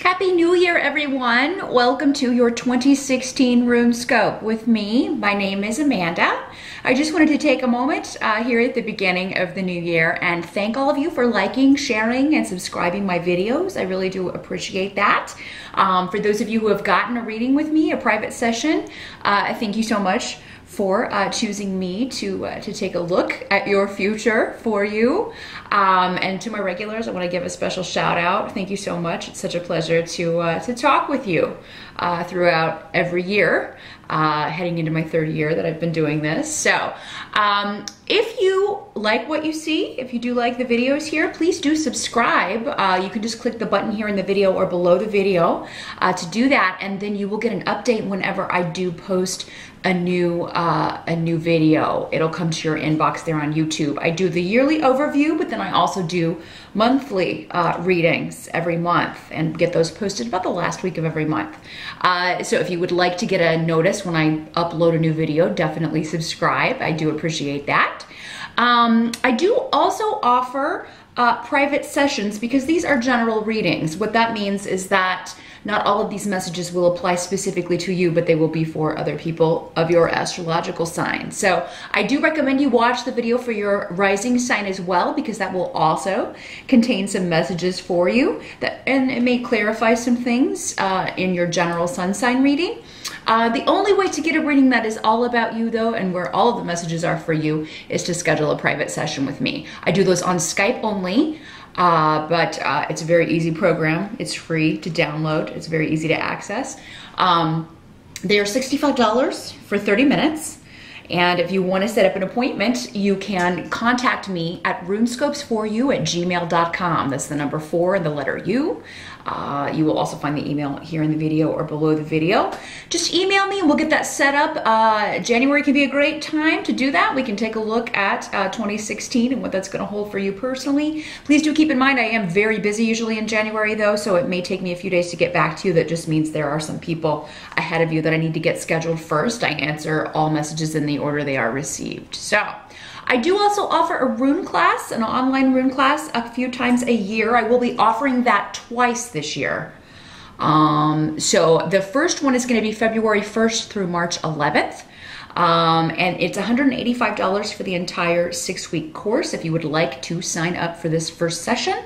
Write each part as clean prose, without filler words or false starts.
Happy New Year, everyone. Welcome to your 2016 Runescope with me. My name is Amanda. I just wanted to take a moment here at the beginning of the new year and thank all of you for liking, sharing, and subscribing my videos. I really do appreciate that. For those of you who have gotten a reading with me, a private session, thank you so much for choosing me to take a look at your future for you. And to my regulars, I want to give a special shout out. Thank you so much. It's such a pleasure to talk with you throughout every year, heading into my third year that I've been doing this. So if you like what you see, if you do like the videos here, please do subscribe. You can just click the button here in the video or below the video to do that, and then you will get an update whenever I do post a new video. It'll come to your inbox there on YouTube. I do the yearly overview, but then I also do monthly readings every month and get those posted about the last week of every month. So if you would like to get a notice when I upload a new video, definitely subscribe. I do appreciate that. I do also offer private sessions because these are general readings. What that means is that not all of these messages will apply specifically to you, but they will be for other people of your astrological sign. So I do recommend you watch the video for your rising sign as well, because that will also contain some messages for you, and it may clarify some things in your general sun sign reading. The only way to get a reading that is all about you, though, and where all of the messages are for you, is to schedule a private session with me. I do those on Skype only. But it's a very easy program. It's free to download. It's very easy to access. They are $65 for 30 minutes. And if you want to set up an appointment, you can contact me at runescopes4u@gmail.com. That's the number 4 and the letter U. You will also find the email here in the video or below the video. Just email me and we'll get that set up. January can be a great time to do that. We can take a look at 2016 and what that's going to hold for you personally. Please do keep in mind I am very busy usually in January, though, so it may take me a few days to get back to you. That just means there are some people ahead of you that I need to get scheduled first. I answer all messages in the order they are received. So I do also offer a rune class, an online rune class, a few times a year. I will be offering that twice this year. So the first one is going to be February 1st through March 11th. And it's $185 for the entire 6-week course if you would like to sign up for this first session.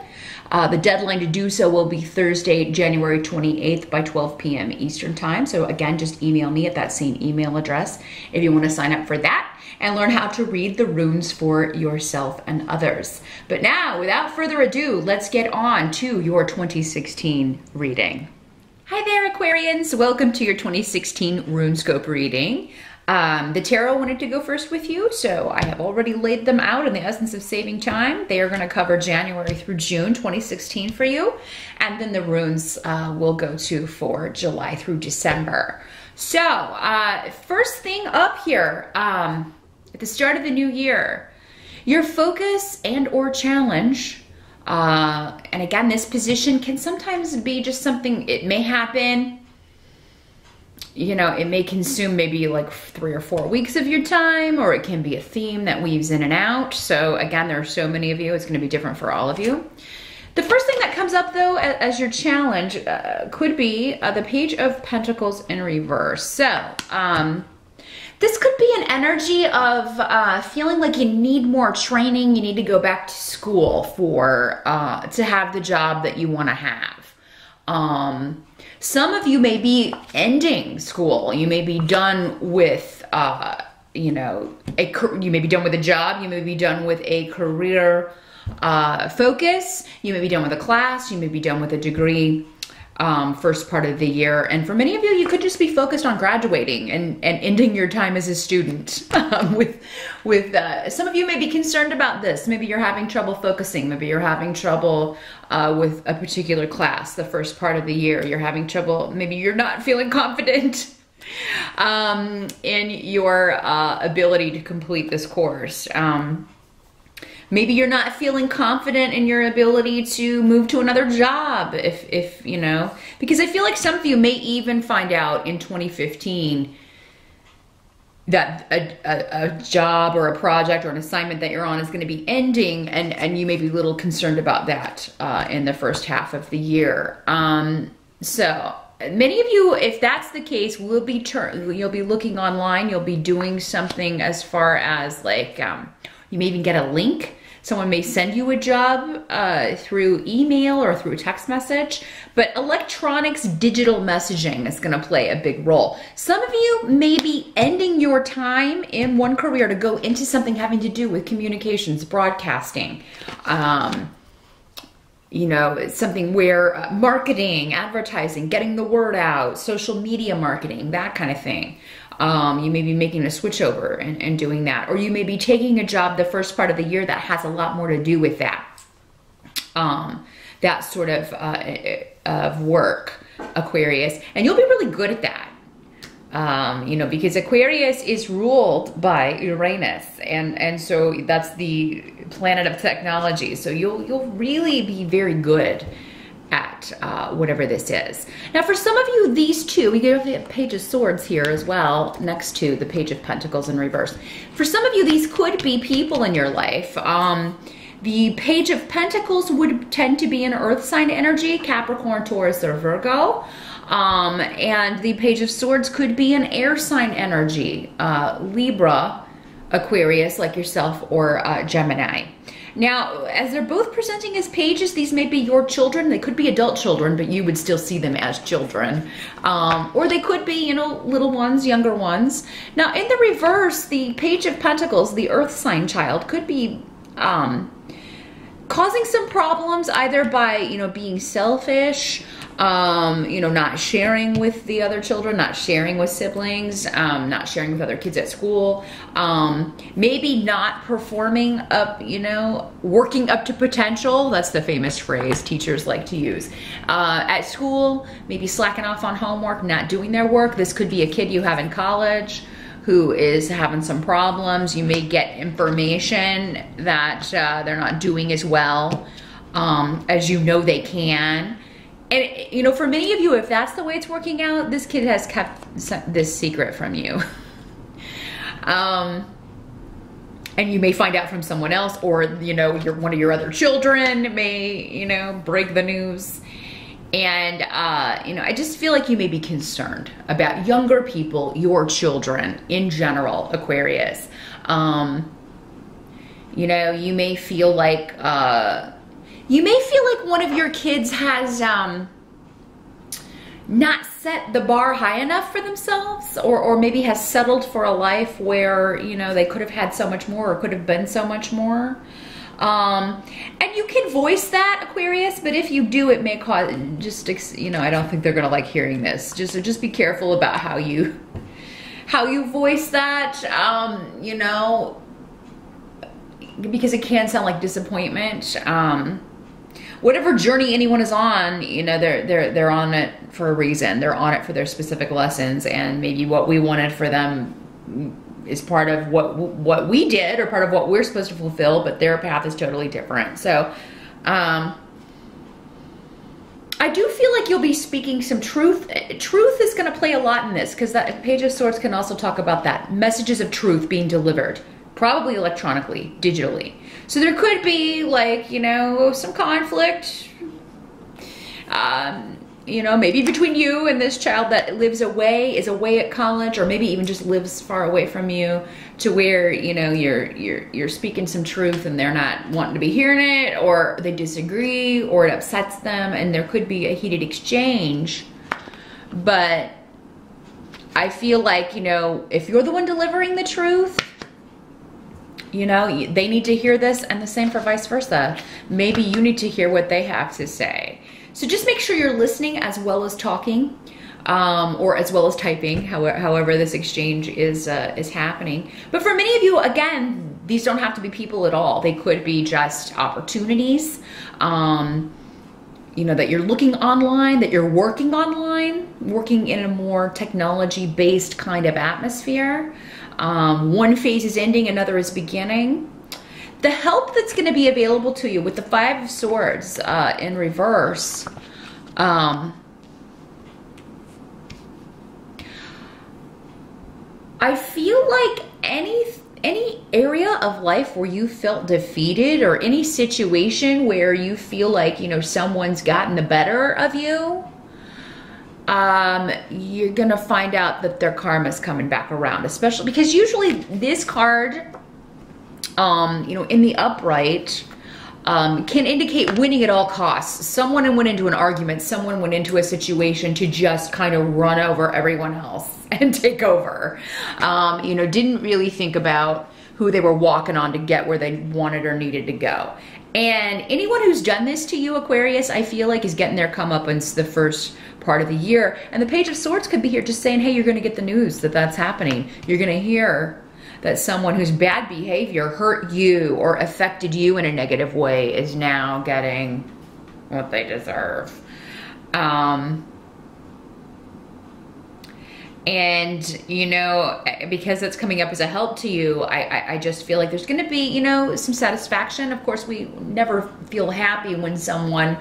The deadline to do so will be Thursday, January 28th by 12 p.m. Eastern Time. So again, just email me at that same email address if you want to sign up for that and learn how to read the runes for yourself and others. But now, without further ado, let's get on to your 2016 reading. Hi there, Aquarians. Welcome to your 2016 Runescope reading. The tarot wanted to go first with you, so I have already laid them out in the essence of saving time. They are going to cover January through June 2016 for you, and then the runes will go to for July through December. So, first thing up here, at the start of the new year, your focus and or challenge, and again, this position can sometimes be just something, it may happen, you know, it may consume maybe like 3 or 4 weeks of your time, or it can be a theme that weaves in and out. So again, there are so many of you, it's going to be different for all of you. The first thing that comes up, though, as your challenge could be the Page of Pentacles in reverse. So this could be an energy of feeling like you need more training, you need to go back to school for to have the job that you want to have. Some of you may be ending school. You may be done with, you know, you may be done with a job. You may be done with a career focus. You may be done with a class. You may be done with a degree first part of the year. And for many of you, you could just be focused on graduating and ending your time as a student. Some of you may be concerned about this. Maybe you're having trouble focusing. Maybe you're having trouble with a particular class the first part of the year. You're having trouble. Maybe you're not feeling confident in your ability to complete this course. Maybe you're not feeling confident in your ability to move to another job, if you know, because I feel like some of you may even find out in 2015 that a job or a project or an assignment that you're on is going to be ending, and you may be a little concerned about that in the first half of the year. So many of you, if that's the case, you'll be looking online. You'll be doing something as far as like, you may even get a link. Someone may send you a job through email or through text message, but electronics, digital messaging is gonna play a big role. Some of you may be ending your time in one career to go into something having to do with communications, broadcasting, you know, something where marketing, advertising, getting the word out, social media marketing, that kind of thing. You may be making a switch over and doing that. Or you may be taking a job the first part of the year that has a lot more to do with that. That sort of work, Aquarius. And you'll be really good at that. You know, because Aquarius is ruled by Uranus, and so that's the planet of technology. So you'll really be very good at whatever this is. Now, for some of you, these two, we have the Page of Swords here as well, next to the Page of Pentacles in reverse. For some of you, these could be people in your life. The Page of Pentacles would tend to be an earth sign energy, Capricorn, Taurus, or Virgo. And the Page of Swords could be an air sign energy, Libra, Aquarius, like yourself, or Gemini. Now, as they're both presenting as pages, these may be your children. They could be adult children, but you would still see them as children. Or they could be, you know, little ones, younger ones. Now, in the reverse, the Page of Pentacles, the earth sign child, could be causing some problems either by, you know, being selfish, you know, not sharing with the other children, not sharing with siblings, not sharing with other kids at school, maybe not performing up, you know, working up to potential. That's the famous phrase teachers like to use. At school, maybe slacking off on homework, not doing their work. This could be a kid you have in college who is having some problems. You may get information that they're not doing as well as you know they can. And, you know, for many of you, if that's the way it's working out, this kid has kept this secret from you. And you may find out from someone else, or, you know, one of your other children may, you know, break the news. And, you know, I just feel like you may be concerned about younger people, your children in general, Aquarius. You know, you may feel like, one of your kids has not set the bar high enough for themselves, or maybe has settled for a life where, you know, they could have had so much more or could have been so much more. And you can voice that, Aquarius, but if you do, it may cause, you know, I don't think they're going to like hearing this. Just be careful about how you voice that, you know, because it can sound like disappointment. Whatever journey anyone is on, you know, they're on it for a reason. They're on it for their specific lessons, and maybe what we wanted for them is part of what we did, or part of what we're supposed to fulfill, but their path is totally different. So I do feel like you'll be speaking some truth. Truth is going to play a lot in this, because that Page of Swords can also talk about that. Messages of truth being delivered, probably electronically, digitally. So there could be, like, you know, some conflict, you know, maybe between you and this child that lives away, is away at college, or maybe even just lives far away from you, to where, you know, you're speaking some truth and they're not wanting to be hearing it, or they disagree, or it upsets them, and there could be a heated exchange. But I feel like, you know, if you're the one delivering the truth, you know, they need to hear this, and the same for vice versa. Maybe you need to hear what they have to say. So just make sure you're listening as well as talking, or as well as typing, however this exchange is happening. But for many of you, again, these don't have to be people at all. They could be just opportunities, you know, that you're looking online, that you're working online, working in a more technology-based kind of atmosphere. One phase is ending, another is beginning. The help that's going to be available to you with the Five of Swords in reverse, I feel like any area of life where you felt defeated, or any situation where you feel like, you know, someone's gotten the better of you, you're gonna find out that their karma is coming back around, especially because usually this card, you know, in the upright, can indicate winning at all costs. Someone went into an argument, someone went into a situation to just kind of run over everyone else and take over. You know, didn't really think about who they were walking on to get where they wanted or needed to go. And anyone who's done this to you, Aquarius, I feel like is getting their comeuppance the first part of the year. And the Page of Swords could be here just saying, hey, you're going to get the news that that's happening. You're going to hear that someone whose bad behavior hurt you or affected you in a negative way is now getting what they deserve. And, you know, because that's coming up as a help to you, I just feel like there's going to be, you know, some satisfaction. Of course, we never feel happy when someone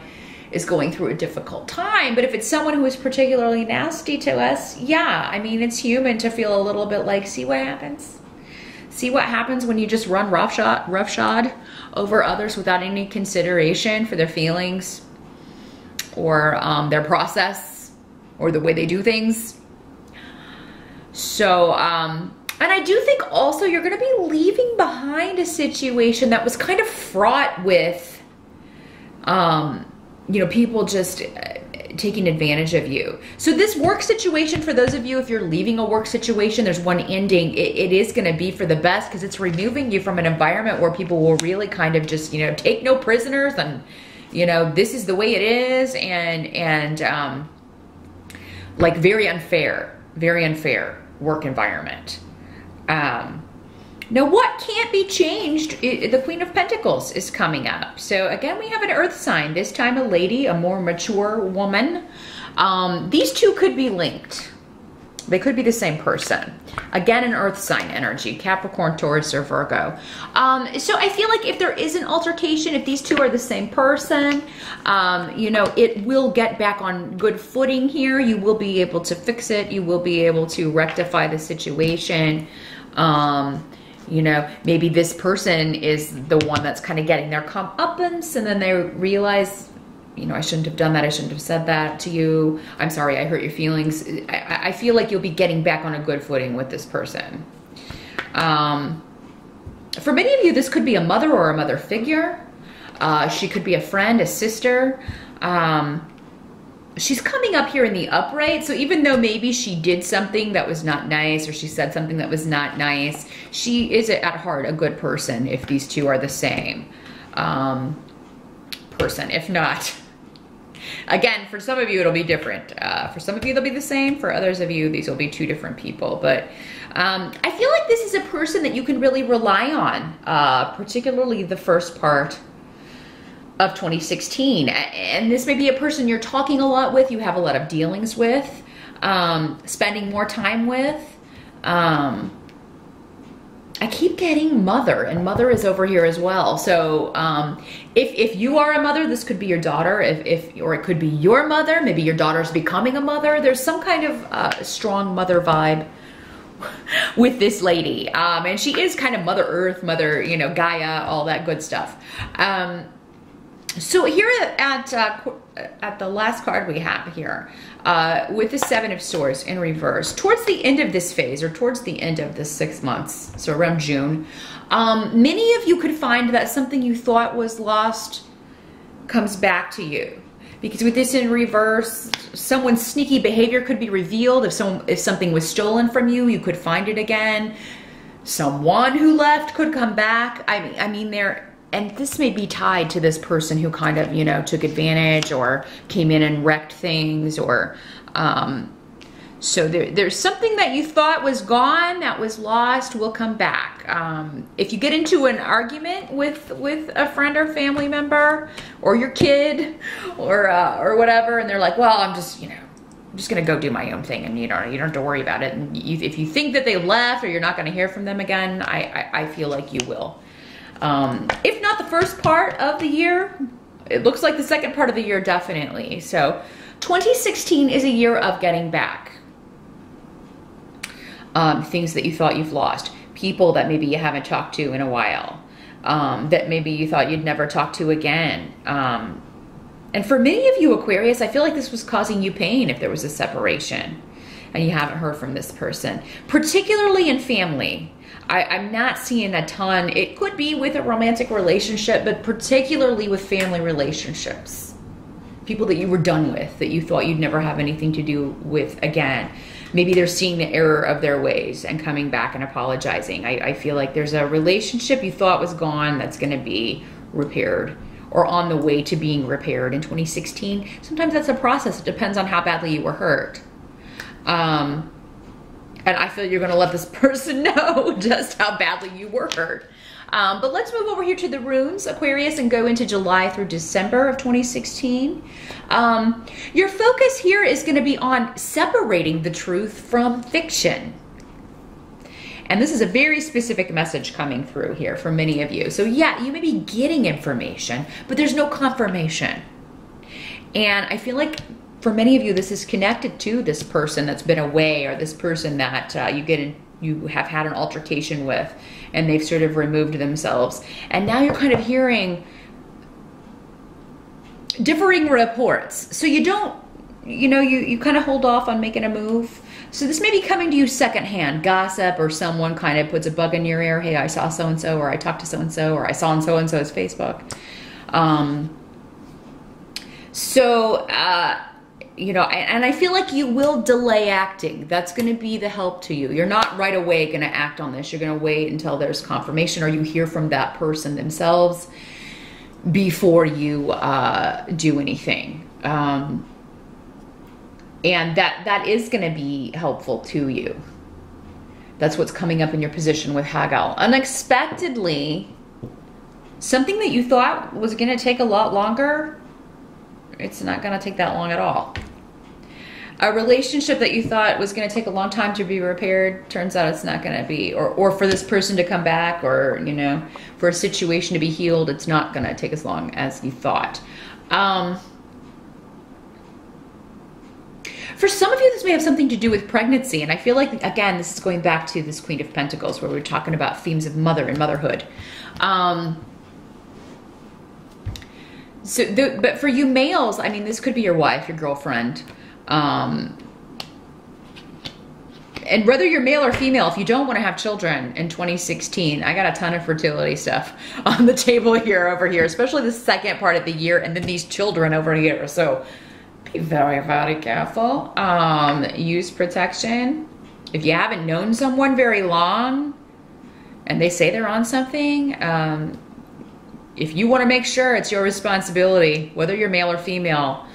is going through a difficult time. But if it's someone who is particularly nasty to us, yeah, I mean, it's human to feel a little bit like, see what happens? See what happens when you just run roughshod over others without any consideration for their feelings or their process or the way they do things. So, and I do think also you're going to be leaving behind a situation that was kind of fraught with, you know, people just taking advantage of you. So this work situation, for those of you, if you're leaving a work situation, there's one ending. It is going to be for the best because it's removing you from an environment where people will really kind of just, you know, take no prisoners and, you know, this is the way it is. And like very unfair work environment. Now, what can't be changed? The Queen of Pentacles is coming up. So again, we have an earth sign, this time a lady, a more mature woman. These two could be linked. They could be the same person. Again, an earth sign energy, Capricorn, Taurus, or Virgo. So I feel like if there is an altercation, if these two are the same person, you know, it will get back on good footing here. You will be able to fix it. You will be able to rectify the situation. You know, maybe this person is the one that's kind of getting their comeuppance, and then they realize, you know, I shouldn't have done that. I shouldn't have said that to you. I'm sorry, I hurt your feelings. I feel like you'll be getting back on a good footing with this person. For many of you, this could be a mother or a mother figure. She could be a friend, a sister. She's coming up here in the upright. So even though maybe she did something that was not nice or she said something that was not nice, she is at heart a good person if these two are the same person. If not, again, for some of you, it'll be different. For some of you, they'll be the same. For others of you, these will be two different people. But I feel like this is a person that you can really rely on, particularly the first part of 2016. And this may be a person you're talking a lot with, you have a lot of dealings with, spending more time with. I keep getting mother, and mother is over here as well. So if you are a mother, this could be your daughter, or it could be your mother. Maybe your daughter's becoming a mother. There's some kind of strong mother vibe with this lady. And she is kind of Mother Earth, Mother, you know, Gaia, all that good stuff. So here at the last card we have here, with the Seven of Swords in reverse, towards the end of this phase, or towards the end of the 6 months, so around June, many of you could find that something you thought was lost comes back to you. Because with this in reverse, someone's sneaky behavior could be revealed. If something was stolen from you, you could find it again. Someone who left could come back. I mean, and this may be tied to this person who kind of, you know, took advantage or came in and wrecked things, or so there's something that you thought was gone, that was lost, will come back. If you get into an argument with a friend or family member or your kid or whatever, and they're like, well, I'm just gonna go do my own thing, and you don't have to worry about it. And if you think that they left or you're not gonna hear from them again, I feel like you will. If not the first part of the year, it looks like the second part of the year, definitely. So 2016 is a year of getting back. Things that you thought you've lost. People that maybe you haven't talked to in a while. That maybe you thought you'd never talk to again. And for many of you Aquarius, I feel like this was causing you pain if there was a separation and you haven't heard from this person, particularly in family. I'm not seeing a ton. It could be with a romantic relationship, but particularly with family relationships. People that you were done with, that you thought you'd never have anything to do with again. Maybe they're seeing the error of their ways and coming back and apologizing. I feel like there's a relationship you thought was gone that's going to be repaired or on the way to being repaired in 2016. Sometimes that's a process. It depends on how badly you were hurt. And I feel you're going to let this person know just how badly you were hurt. But let's move over here to the runes, Aquarius, and go into July through December of 2016. Your focus here is going to be on separating the truth from fiction. And this is a very specific message coming through here for many of you. So yeah, you may be getting information, but there's no confirmation. And I feel like for many of you, this is connected to this person that's been away, or this person that you have had an altercation with, and they've sort of removed themselves. And now you're kind of hearing differing reports. So you don't, you kind of hold off on making a move. So this may be coming to you secondhand, gossip, or someone kind of puts a bug in your ear. Hey, I saw so-and-so, or I talked to so-and-so, or I saw on so-and-so's Facebook. And I feel like you will delay acting. That's going to be the help to you. You're not right away going to act on this. You're going to wait until there's confirmation or you hear from that person themselves before you do anything. And that is going to be helpful to you. That's what's coming up in your position with Hagel. Unexpectedly, something that you thought was going to take a lot longer, it's not going to take that long at all. A relationship that you thought was going to take a long time to be repaired, turns out it's not going to be. Or for this person to come back, or, for a situation to be healed, it's not going to take as long as you thought. For some of you, this may have something to do with pregnancy. And I feel like, again, this is going back to this Queen of Pentacles, where we're talking about themes of mother and motherhood. But for you males, I mean, this could be your wife, your girlfriend. And whether you're male or female, if you don't want to have children in 2016, I got a ton of fertility stuff on the table over here, especially the second part of the year, and then these children over here. So be very, very careful. Use protection. If you haven't known someone very long and they say they're on something, if you want to make sure, it's your responsibility, whether you're male or female,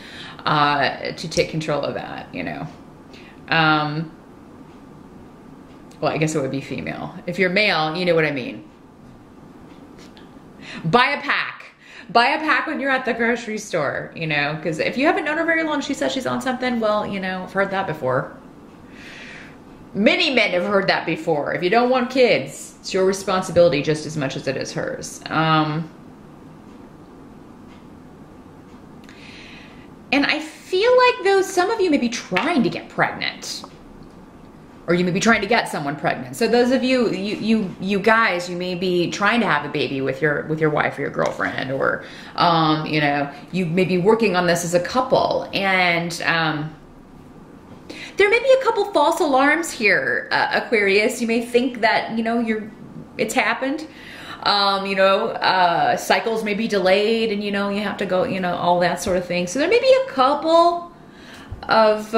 to take control of that, well, I guess it would be female. If you're male, you know what I mean. Buy a pack. Buy a pack when you're at the grocery store, because if you haven't known her very long, she says she's on something, well, I've heard that before. Many men have heard that before. If you don't want kids, it's your responsibility just as much as it is hers. And I feel like, though, some of you may be trying to get pregnant. Or you may be trying to get someone pregnant. So those of you guys, you may be trying to have a baby with your wife or your girlfriend, or you may be working on this as a couple. And there may be a couple false alarms here, Aquarius. You may think that it's happened. Cycles may be delayed, and you have to go, all that sort of thing. So there may be a couple of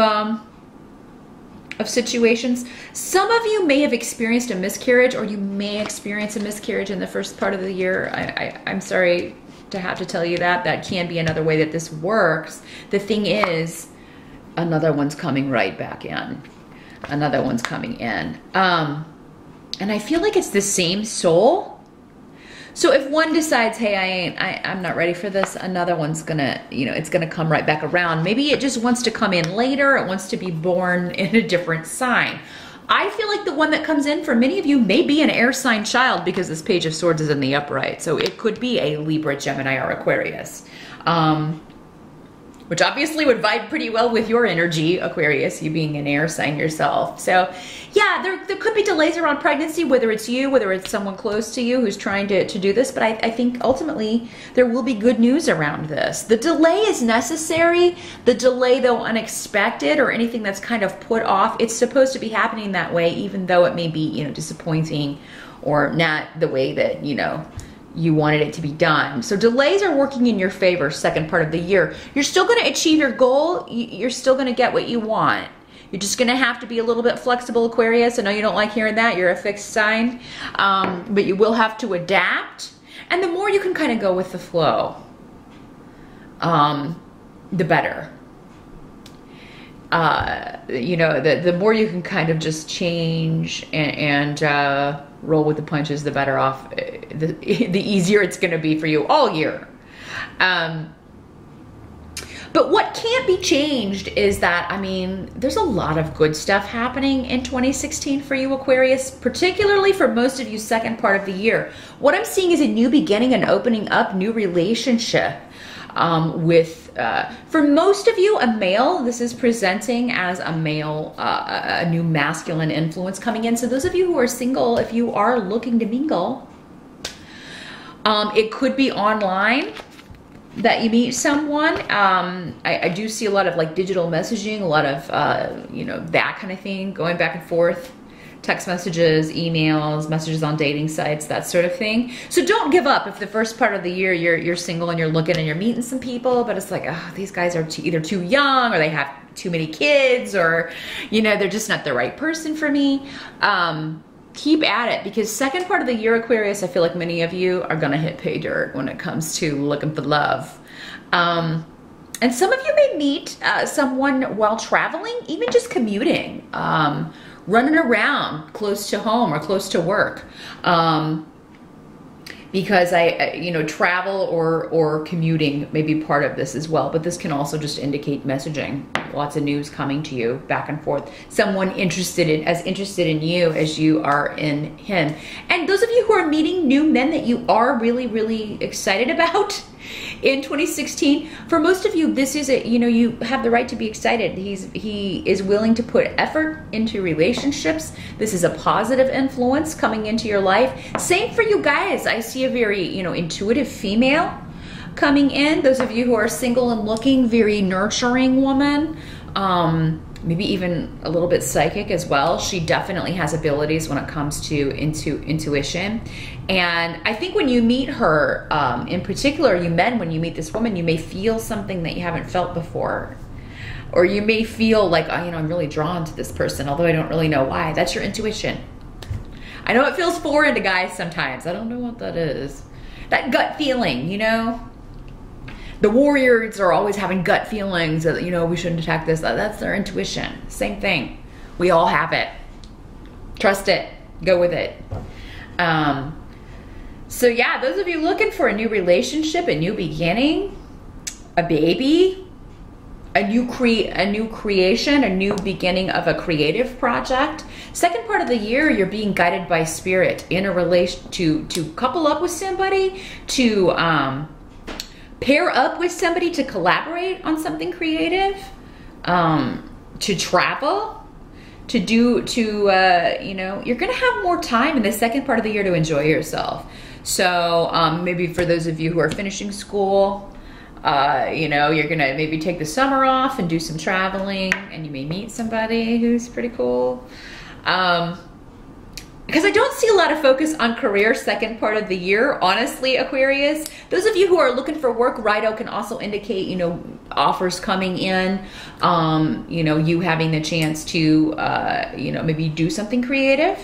situations. Some of you may have experienced a miscarriage, or you may experience a miscarriage in the first part of the year. I'm sorry to have to tell you that. That can be another way that this works. The thing is, another one's coming right back in. Another one's coming in. And I feel like it's the same soul. So if one decides, hey, I'm not ready for this, another one's gonna, it's gonna come right back around. Maybe it just wants to come in later. It wants to be born in a different sign. I feel like the one that comes in for many of you may be an air sign child, because this Page of Swords is in the upright. So it could be a Libra, Gemini, or Aquarius. which obviously would vibe pretty well with your energy, Aquarius, you being an air sign yourself. So yeah, there could be delays around pregnancy, whether it's you, whether it's someone close to you who's trying to do this, but I think ultimately there will be good news around this. The delay is necessary. The delay, though unexpected or anything that's kind of put off, it's supposed to be happening that way, even though it may be, you know, disappointing or not the way that, you know, you wanted it to be done. So delays are working in your favor second part of the year. You're still going to achieve your goal. You're still going to get what you want. You're just going to have to be a little bit flexible, Aquarius. I know you don't like hearing that. You're a fixed sign. But you will have to adapt. And the more you can kind of go with the flow, the better. You know, the more you can kind of just change and roll with the punches, the better off, the easier it's going to be for you all year. But what can't be changed is that, I mean, there's a lot of good stuff happening in 2016 for you, Aquarius, particularly for most of you second part of the year. What I'm seeing is a new beginning, an opening up, new relationship with, for most of you, a male. This is presenting as a male, a new masculine influence coming in. So those of you who are single, if you are looking to mingle, it could be online that you meet someone. I do see a lot of like digital messaging, a lot of, you know, that kind of thing, going back and forth, text messages, emails, messages on dating sites, that sort of thing. So don't give up if the first part of the year you're single and you're looking and you're meeting some people, but it's like, oh, these guys are either too young or they have too many kids or, you know, they're just not the right person for me. Keep at it, because second part of the year, Aquarius, I feel like many of you are going to hit pay dirt when it comes to looking for love. And some of you may meet someone while traveling, even just commuting, running around close to home or close to work. Because you know, travel or commuting may be part of this as well, but this can also just indicate messaging. Lots of news coming to you back and forth. Someone interested in you as you are in him. And those of you who are meeting new men that you are really, really excited about in 2016, for most of you, this is you know, you have the right to be excited. He is willing to put effort into relationships. This is a positive influence coming into your life. Same for you guys. I see a very, you know, intuitive female coming in. Those of you who are single and looking, very nurturing woman, maybe even a little bit psychic as well. She definitely has abilities when it comes to intuition. And I think when you meet her, in particular, you men, when you meet this woman, you may feel something that you haven't felt before. Or you may feel like, oh, you know, I'm really drawn to this person, although I don't really know why. That's your intuition. I know it feels foreign to guys sometimes. I don't know what that is. That gut feeling, you know? The warriors are always having gut feelings that, you know, we shouldn't attack this. That's their intuition. Same thing. We all have it. Trust it. Go with it. So yeah, those of you looking for a new relationship, a new beginning, a baby, a new creation, a new beginning of a creative project. Second part of the year, you're being guided by spirit in a relation to couple up with somebody, to pair up with somebody, to collaborate on something creative, to travel, to you know, you're going to have more time in the second part of the year to enjoy yourself. So maybe for those of you who are finishing school, you know, you're going to maybe take the summer off and do some traveling, and you may meet somebody who's pretty cool. Because I don't see a lot of focus on career second part of the year, honestly, Aquarius. Those of you who are looking for work, Rido can also indicate, you know, offers coming in, you know, you having the chance to, you know, maybe do something creative,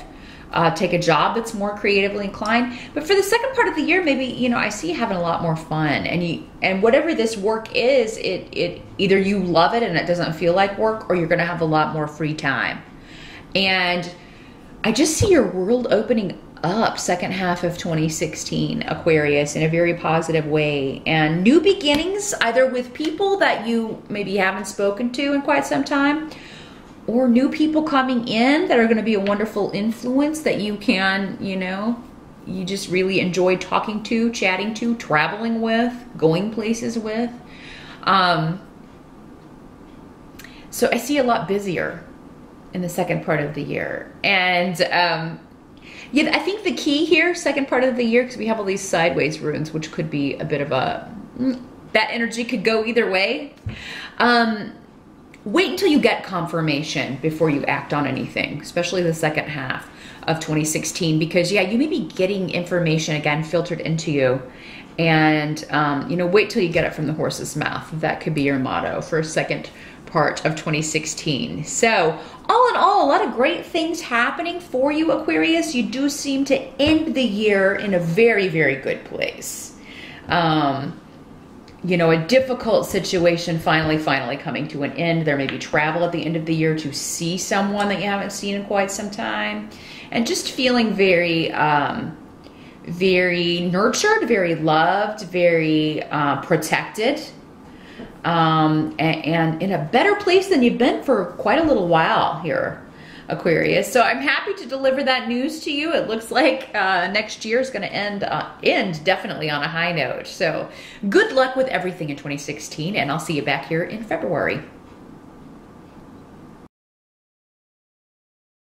take a job that's more creatively inclined. But for the second part of the year, maybe, you know, I see you having a lot more fun, and whatever this work is, it either you love it and it doesn't feel like work, or you're going to have a lot more free time. And I just see your world opening up second half of 2016, Aquarius, in a very positive way. And new beginnings, either with people that you maybe haven't spoken to in quite some time, or new people coming in that are going to be a wonderful influence that you can, you know, you just really enjoy talking to, chatting to, traveling with, going places with. So I see a lot busier in the second part of the year. And yeah, I think the key here, second part of the year, because we have all these sideways runes, which could be a bit of a, that energy could go either way. Wait until you get confirmation before you act on anything, especially the second half of 2016, because yeah, you may be getting information again filtered into you, and you know, wait till you get it from the horse's mouth. That could be your motto for second part of 2016. So all in all, a lot of great things happening for you, Aquarius. You do seem to end the year in a very, very good place. You know, a difficult situation finally coming to an end. There may be travel at the end of the year to see someone that you haven't seen in quite some time. And just feeling very, very nurtured, very loved, very protected. And in a better place than you've been for quite a little while here, Aquarius. So I'm happy to deliver that news to you. It looks like next year is going to end definitely on a high note. So good luck with everything in 2016, and I'll see you back here in February.